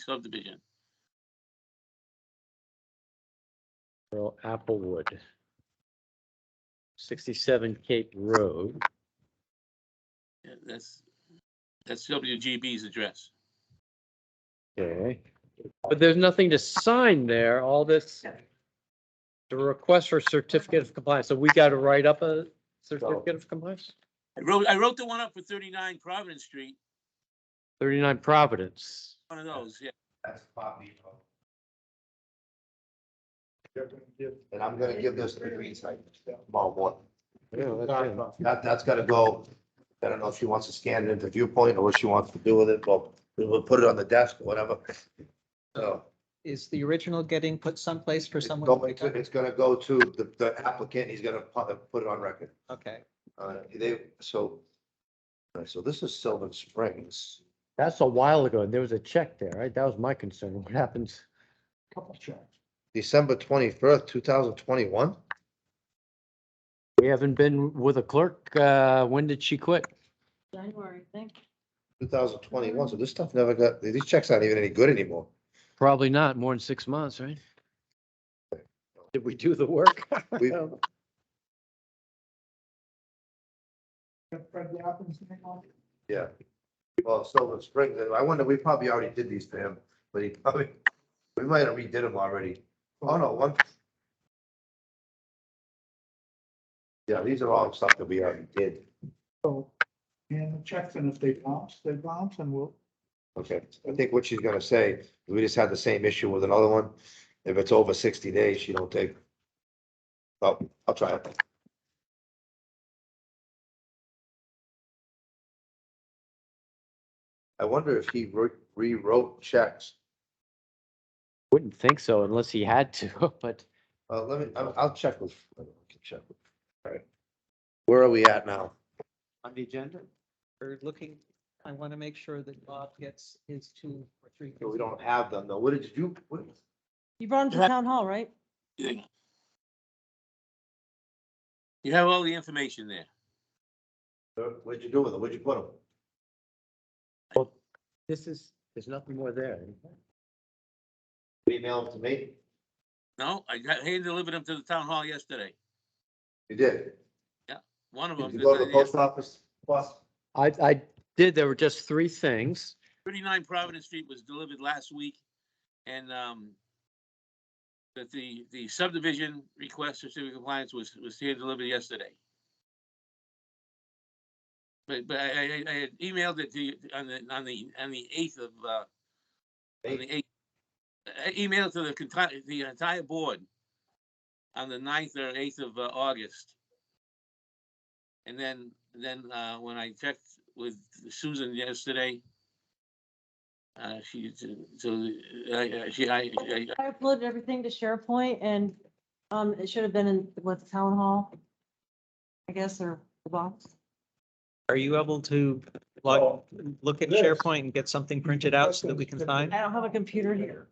subdivision. Earl Applewood. 67 Cape Road. Yeah, that's WGB's address. Okay. But there's nothing to sign there, all this. The request for certificate of compliance, so we gotta write up a certificate of compliance? I wrote the one up for 39 Providence Street, 39 Providence. one of those, yeah. That's Bob Depot. And I'm gonna give this to the green site tomorrow morning. Yeah, that's it. That's gotta go, I don't know if she wants to scan it into Viewpoint or what she wants to do with it, but we'll put it on the desk or whatever. So. is the original getting put someplace for It's someone? going to- it's gonna go to the applicant, he's gonna put it on record. Okay, So this is Sylvan Springs. That's a while ago, and there was a check there, right? That was my concern. What happens? Couple checks. December 21st, 2021. We haven't been with a clerk, when did she quit? January, I think. 2021, so this stuff never got, these checks aren't even any good anymore. Probably not, more than 6 months, right? Did we do the work? We- Fred Lappin's name on it? Yeah. Well, Sylvan Springs, I wonder, we probably already did these to him, but he probably, we might have redid them already. Oh, no, one. Yeah, these are all stuff that we already did. So, and the checks, and if they bounce, and we'll. Okay, I think what she's gonna say, we just had the same issue with another one. If it's over 60 days, she don't take. Well, I'll try it. I wonder if he rewrote checks. Wouldn't think so unless he had to, but I'll check with. All right. Where are we at now? on the agenda? we're looking, I want to make sure that Bob gets his 2 or 3. We don't have them though. What did you, what? You brought him to town hall, right? You have all the information there. What'd you do with them? Where'd you put them? There's nothing more there. Email them to me? No, I hand delivered them to the town hall yesterday. You did? One of Did them. you go to the post office? Boss? I did, there were just 3 things. 39 Providence Street was delivered last week, and that the subdivision request for certificate of compliance was hand delivered yesterday. but I had emailed it to you on the 8th of, on the 8th. I emailed to the entire board on the 9th or 8th of August. And then, when I checked with Susan yesterday, she, so, I, I uploaded everything to SharePoint and, it should have been in, with town hall, I guess, or the box. Are you able to look at This. SharePoint and get something printed out so that we can sign? I don't have a computer here.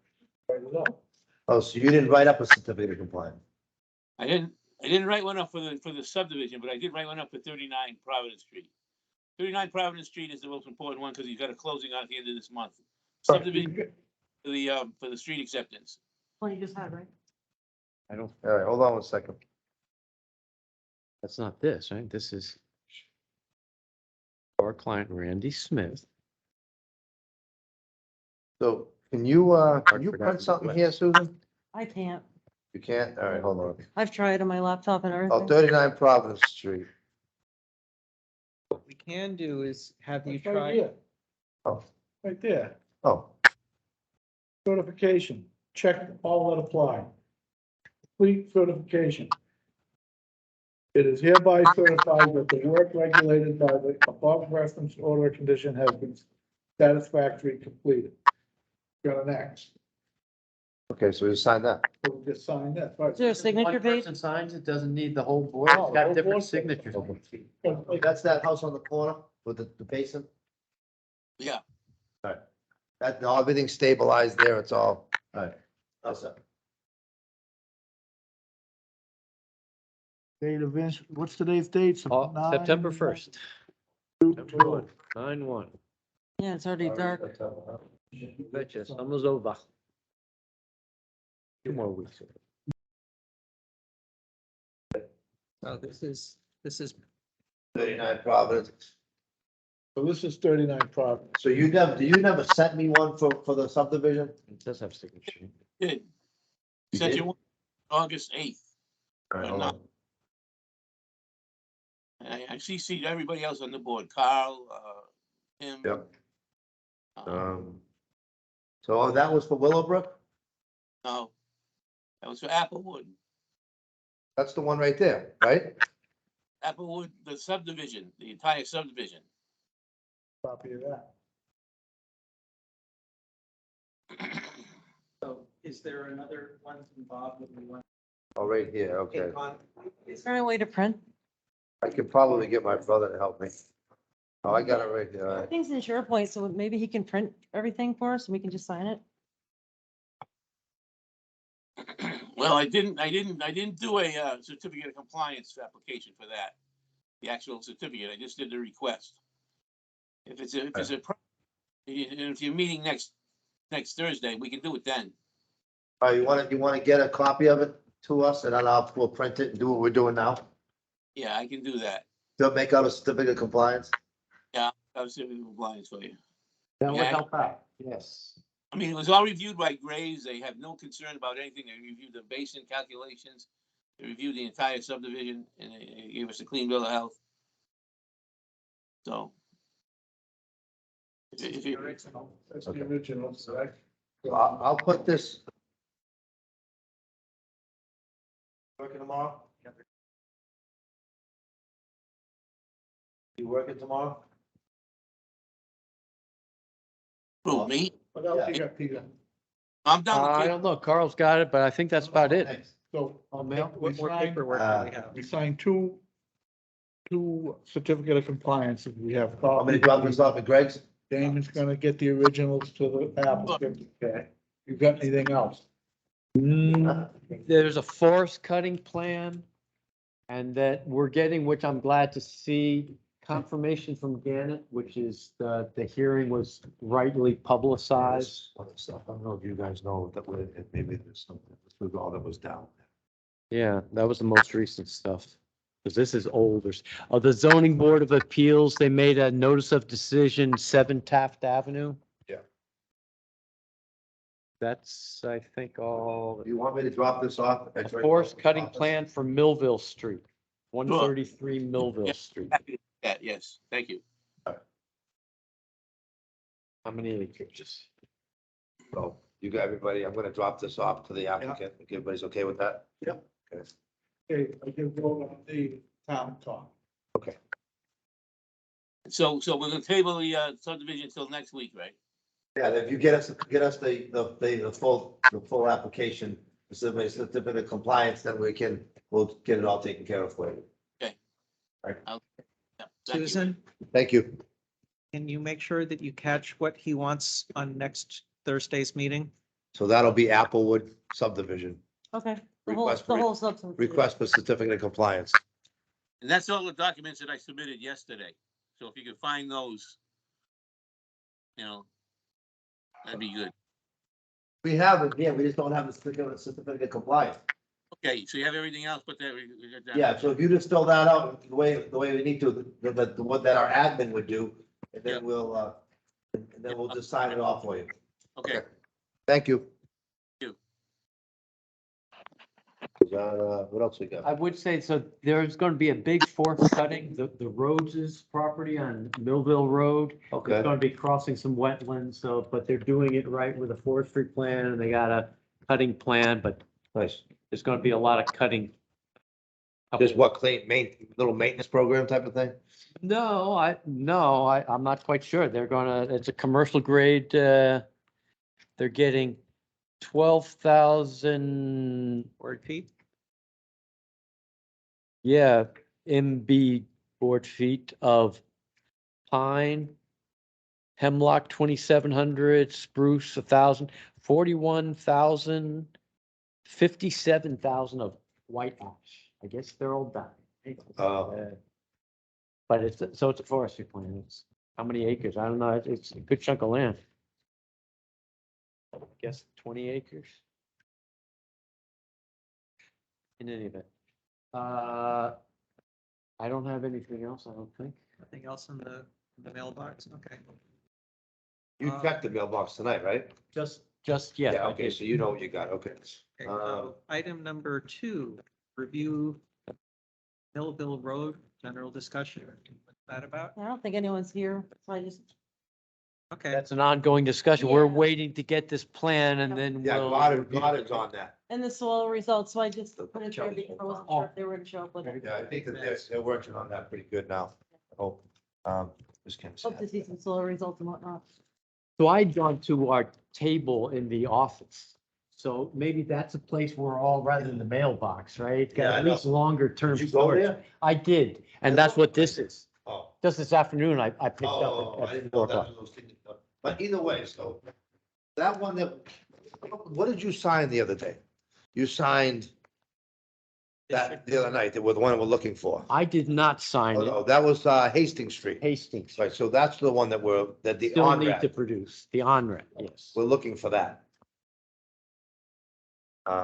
Oh, so you didn't write up a certificate of compliance? I didn't write one up for the subdivision, but I did write one up for 39 Providence Street. 39 Providence Street is the most important one because you've got a closing on at the end of this month. Subdivision for the street acceptance. Well, you just had, right? I don't, All right, hold on one second. that's not this, right? This is our client Randy Smith. So can you print something here, Susan? I can't. You can't? All right, hold on. I've tried on my laptop and Oh, everything. 39 Providence Street. What we can do is have you It's right try. here, Oh, right there. oh, Certification, check all that apply. Complete certification. It is hereby certified that the work regulated by the above referenced order of condition has been satisfactorily completed. Got an X. okay, so you sign that. So we just sign that, right? Is there a signature One page? person signs, it doesn't need the whole board. No, It's got the different whole board. signatures. That's that house on the corner with the basin? Yeah. That, no, everything's stabilized there, it's all right. That's it. Date of ins, what's today's date? September 1st. 9/1. Yeah, it's already dark. Betcha, summer's over. 2 more weeks. Oh, this is 39 Providence. So this is 39 Providence. So you never sent me one for the subdivision? It does have signature. Did. You Sent did? you one August 8th. All right, hold on. I CC'd everybody else on the board, Carl, him. Yep. um, So that was for Willowbrook? No, that was for Applewood. That's the one right there, right? Applewood, the subdivision, the entire subdivision. Copy of that. So is there another one from Bob that we want Oh, right here, to okay. take on? Is there any way to print? I could probably get my brother to help me. Oh, I got it right there, all right. Everything's in SharePoint, so maybe he can print everything for us and we can just sign it. Well, I didn't do a certificate of compliance application for that. The actual certificate, I just did the request. If you're meeting next Thursday, we can do it then. Oh, you wanna get a copy of it to us and then we'll print it and do what we're doing now? Yeah, I can do that. They'll make out a certificate of compliance? I'll certificate of compliance for you. That would Yeah. help out, yes. I mean, it was all reviewed by Graves. They have no concern about anything. They reviewed the basin calculations. They reviewed the entire subdivision and they gave us a clean bill of health. So. If you, That's the Okay. original, so that. I'll put this. Working tomorrow? You working tomorrow? prove me, What else you got, Peter? I'm done with I you. don't know, Carl's got it, but I think that's about it. So I'll mail. we what more signed, paperwork do we have? we signed two certificate of compliance. We have. I'm gonna drop this off at Greg's. Damon's gonna get the originals to the applicant. Okay. You got anything else? There's a forest cutting plan. And that we're getting, which I'm glad to see, confirmation from Gannett, which is the hearing was rightly publicized. Other stuff. I don't know if you guys know that maybe there's something with all that was down. Yeah, that was the most recent stuff. Because this is older. The zoning board of appeals, they made a notice of decision, 7 Taft Avenue. Yeah. That's, I think, all. You want me to drop this off? A forest cutting plan for Millville Street, 133 Millville Street. Happy to do Yeah, yes, thank you. How many acres? So you got everybody, I'm gonna drop this off to the applicant, if everybody's okay with that? Yep. Okay. Okay, I can vote on the town talk. So we're gonna table the subdivision until next week, right? Yeah, if you get us the full application, certificate of compliance, then we'll get it all taken care of for you. Yeah, thank you. Susan, Thank you. can you make sure that you catch what he wants on next Thursday's meeting? So that'll be Applewood subdivision, Okay, Request the for- whole substance. request for certificate of compliance. And that's all the documents that I submitted yesterday. So if you can find those, that'd be good. We have it, yeah, we just don't have the certificate of compliance. Okay, so you have everything else, but that. we got that. Yeah, so if you just fill that out the way we need to, the one that our admin would do, and Yeah. then we'll just sign it off for you. Okay, Thank you. Thank What else we got? I would say, so there's gonna be a big fork cutting, the Rhodes' property on Millville Road. Okay. It's gonna be crossing some wetlands, so, but they're doing it right with a forestry plan, and they got a cutting plan, but Nice. there's gonna be a lot of cutting. Just what, little maintenance program type of thing? No, I'm not quite sure. It's a commercial grade, they're getting 12,000, Board feet? yeah, MB board feet of pine, hemlock 2,700, spruce 1,000, 41,000, 57,000 of white ash. I guess they're all done. Oh. But it's a forestry plan. It's how many acres? I don't know. It's a good chunk of land. I guess 20 acres. In any event. I don't have anything else, I don't think. Nothing else in the mailbox? Okay. You checked the mailbox tonight, right? Just yet. Yeah, okay, so you know what you got, okay. Okay, so item number 2, review Millville Road, general discussion. What's that about? I don't think anyone's here, so I just, Okay, That's an ongoing discussion. We're Yeah. waiting to get this plan and then Yeah, we'll. Goddard's on that. and the soil results, so I just put it there because I wasn't sure if they were to show up with it. Yeah, I think that they're working on that pretty good now. I hope. Just can't say Hope to see some soil results and whatnot. So I'd gone to our table in the office. So maybe that's a place we're all, rather than the mailbox, right? Yeah, I Got at least longer term Did you go storage. there? I did, and that's what this is. Oh. Just this afternoon, I picked Oh, up I didn't at know 4 that o'clock. was those things. But either way, so that one what did you sign the other day? You signed that the other night, that was the one we're looking for. I did not sign Oh, it. no, that was Hastings Street. Hastings. Right, so that's the one that the Still need to ONRAD, produce the ONRAD, yes. we're looking for that.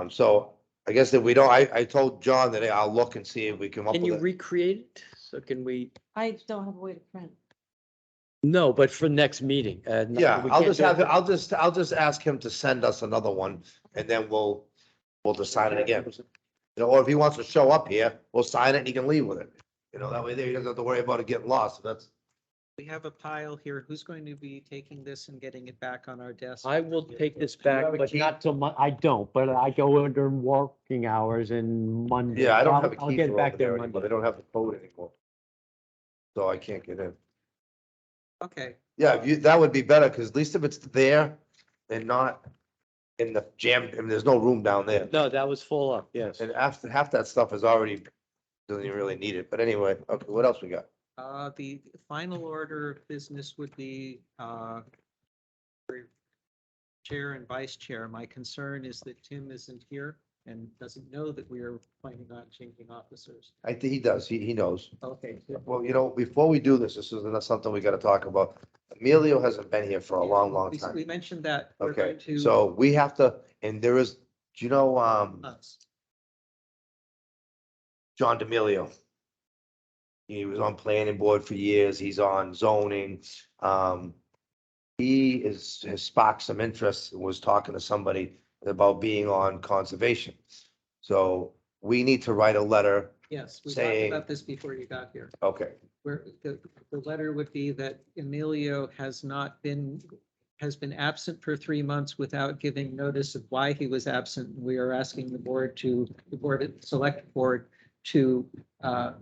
So I guess if we don't, I told John that I'll look and see if we come up Can you with it. recreate it? So can we? I don't have a way to print. No, but for next meeting. Yeah, we I'll can't just do it have, for- I'll just ask him to send us another one and then we'll just sign it again. You know, or if he wants to show up here, we'll sign it and he can leave with it. You know, that way there he doesn't have to worry about it getting lost. That's, we have a pile here. Who's going to be taking this and getting it back on our desk? I will take this you back, have a but key? not till I don't, but I go under working hours and Monday. yeah, I don't I'll- have a I'll key get for it back over there there anymore. Monday. They don't have the code anymore. So I can't get in. Okay, Yeah, that would be better, because at least if it's there and not in the jam, and there's no room down there. No, that was full up, yes. And after, half that stuff is already, doesn't even really need it, but anyway, okay, what else we got? the final order of business would be, for chair and vice chair. My concern is that Tim isn't here and doesn't know that we are planning on changing officers. I think he does, he knows. Okay, good. Well, you know, before we do this is something we gotta talk about. Emilio hasn't been here for a long, long We time. mentioned that. We're Okay, going to- so we have to, and there is, do you know, Us. John D'Amelio? He was on planning board for years. He's on zoning. Has sparked some interest and was talking to somebody about being on conservation. So we need to write a letter Yes, we talked saying, about this before you got here. okay, Where the letter would be that Emilio has been absent for 3 months without giving notice of why he was absent. We are asking select board to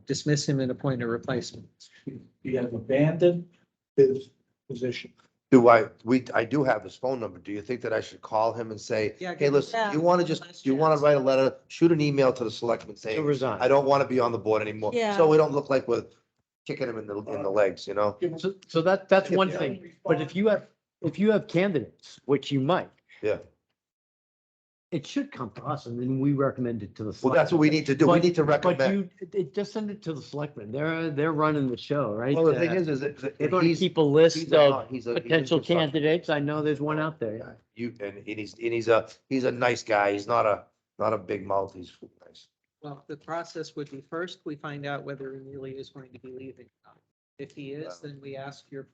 dismiss him and appoint a replacement. He has abandoned his position. I do have his phone number. Do you think that I should call him and say, Yeah, hey, give listen, him- do you want to Last do you want chance. to write a letter, shoot an email to the selectmen To saying, resign. I don't want to be on the board anymore, Yeah. so we don't look like we're kicking him in the legs, you know? So that's one Yeah. thing, but if you have candidates, which you might. Yeah. It should come to us and then we recommend it to the. Well, that's what we need to do. We need to But recommend. just send it to the selectmen. They're running the show, right? Well, the thing is that They're gonna he's, keep a list he's a, of he's a. potential he's a construction candidates. I know there's one out there. guy. He's a nice guy. He's not a big mouth. He's nice. Well, the process would be first, we find out whether Emilio is going to be leaving. If he is, then we ask your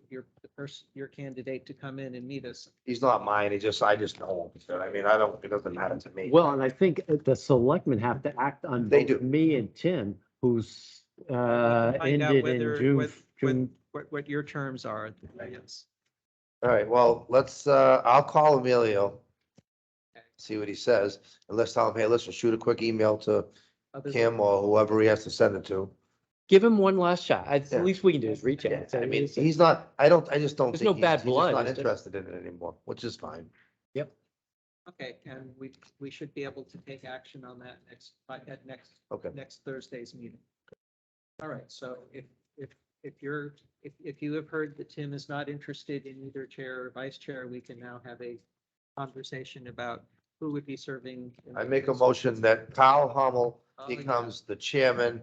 candidate to come in and meet us. He's not mine. I just know him. So, I mean, it doesn't matter to me. Well, and I think the selectmen have to act on They both do. me and Tim, who's Find out ended whether, in June. what, what your terms are. Yes. All right, well, I'll call Emilio, see what he says, and let's tell him, hey, listen, shoot a quick email to Other than- Kim or whoever he has to send it to. Give him one last shot. At Yeah. least we can do is reach out. Yeah, and say, I mean, "Listen, he's not, I just don't There's think no he's bad just blood, not is there? interested in it anymore, which is fine. Okay, and we should be able to take action on that Okay. next Thursday's meeting. All right, so if you have heard that Tim is not interested in either chair or vice chair, we can now have a conversation about who would be serving. in I the- make a motion that Kyle Hummel Oh, yeah. becomes the chairman,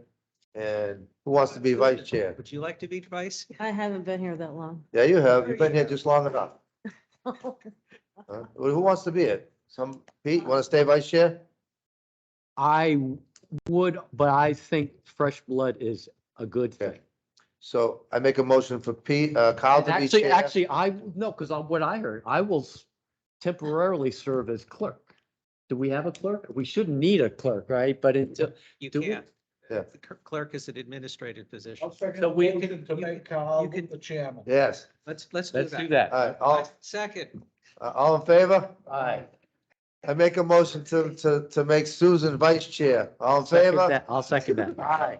and who wants to be vice chair? Would you like to be vice? I haven't been here that long. Yeah, you have, you've been here just long enough. Huh? Who wants to be it? Pete, want to stay vice chair? I would, but I think fresh blood is a good Okay. thing. So I make a motion for Kyle to be Actually, chair. no, because what I heard, I will temporarily serve as clerk. Do we have a clerk? We shouldn't need a clerk, right? But until, You Do we? can't. Yeah. The clerk is an administrative position. I'll second So the we motion to you make can- Carl you can- the chairman. Yes, Let's let's do that. all right, Second, all in favor? Aye. I make a motion to make Susan vice chair. All in Second favor? that. I'll second that. Aye.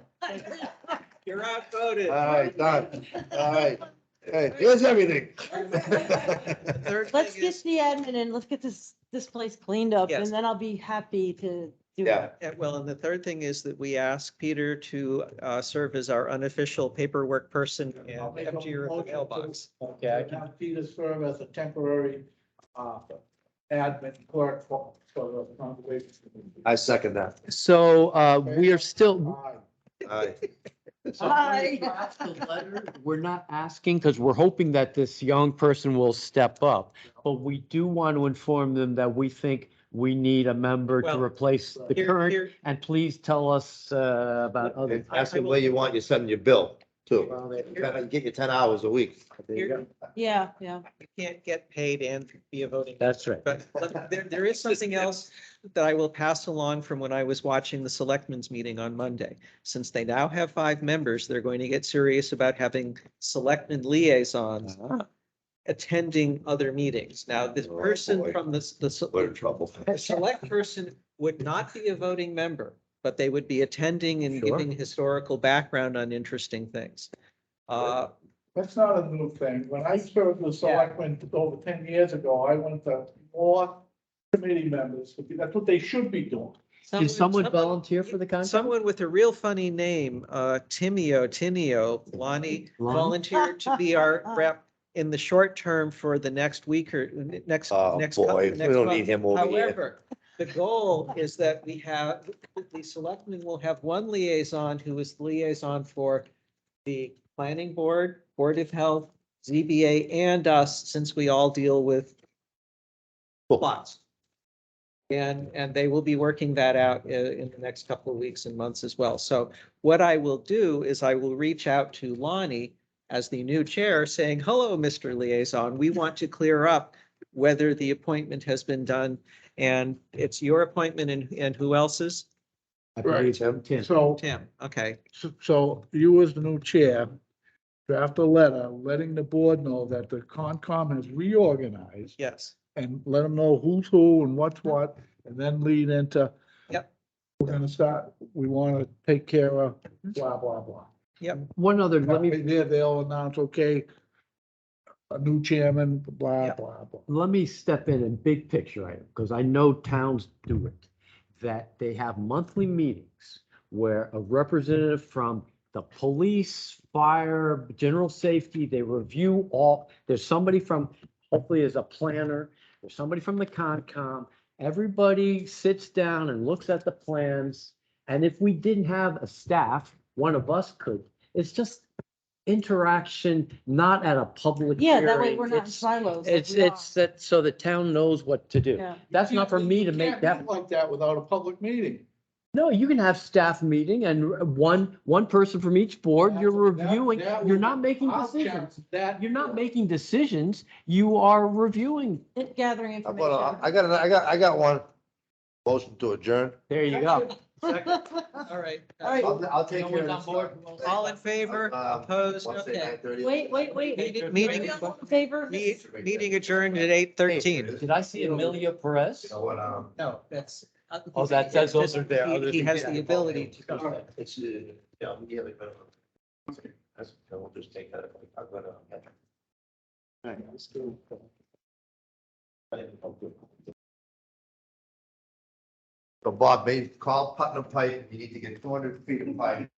you're outvoted. All right, done. All right. Hey, here's everything. The third Let's thing get is, the admin and let's get this place cleaned up Yes. and then I'll be happy to do Yeah. it. well, and the third thing is that we ask Peter to serve as our unofficial paperwork person and I'll make a empty your motion to- mailbox. Okay, I can- Have Peter serve as a temporary, admin clerk for the conservation. Committee. I second that. So, we are still, Aye. Aye. we're not asking, because we're hoping that this young person will step up. But we do want to inform them that we think we need a member to Well, replace the Here- current. here- And please tell us about other. And ask him where you want, you send your bill too. Get you 10 hours a week. There you go. Yeah. You can't get paid and be a voting. That's right. But there is something else that I will pass along from when I was watching the selectmen's meeting on Monday. Since they now have 5 members, they're going to get serious about having selectmen liaisons attending other meetings. Now, this Oh, person boy. from We're in trouble. the select person would not be a voting member, but they would be attending and Sure. giving historical background on interesting things. That's not a new thing. When I served the selectmen over 10 years ago, I went to more committee members. That's what they should be doing. Did someone volunteer for the contract? Someone with a real funny name, Tinio, Lonnie volunteered to be our rep in the short term for the next week or next. Oh, next boy, couple- we next don't month. need him over here. However, the goal is that the selectmen will have one liaison who is the liaison for the planning board, Board of Health, ZBA, and us, since we all deal with plots. And they will be working that out in the next couple of weeks and months as well. So what I will do is I will reach out to Lonnie as the new chair saying, hello, Mr. Liaison, we want to clear up whether the appointment has been done. And it's your appointment and who else's? I Right. believe, Tim? Tim. So, Tim, okay, so you as the new chair, draft a letter letting the board know that the Concom has reorganized yes, and let them know who's who and what's what, and then lead into. Yep. We're gonna start, we wanna take care of blah, blah, blah. One other, let me, They'll announce, okay, a new chairman, blah, Yep. blah, blah. let me step in big picture item, because I know towns do it. That they have monthly meetings where a representative from the police, fire, general safety, they review all, there's somebody from, hopefully as a planner, there's somebody from the Concom. Everybody sits down and looks at the plans. And if we didn't have a staff, one of us could. It's just interaction, not at a public Yeah, that way hearing. we're not in It's- silos. like It's, we are. it's that, so the town knows what to do. Yeah. That's not for me to You make can't that. meet like that without a public meeting. No, you can have staff meeting and one person from each board, you're reviewing, you're not making I'll decisions. challenge that. You're not making decisions, you are reviewing. Gathering How information. about, I got one. Motion to adjourn. There you go. all right. All right. I'll take care of this. All in favor, opposed, What's it, okay. 9:30? Wait. Meeting- All in favor? Meeting adjourned at 8:13. Did I see Amelia Perez? You know what, No, that's. Oh, that says those are there. He has the ability to. it's, yeah, yearly minimum. That's, we'll just take that, I'm gonna. So Bob, call Putnam Pipe, you need to get 200 feet of pipe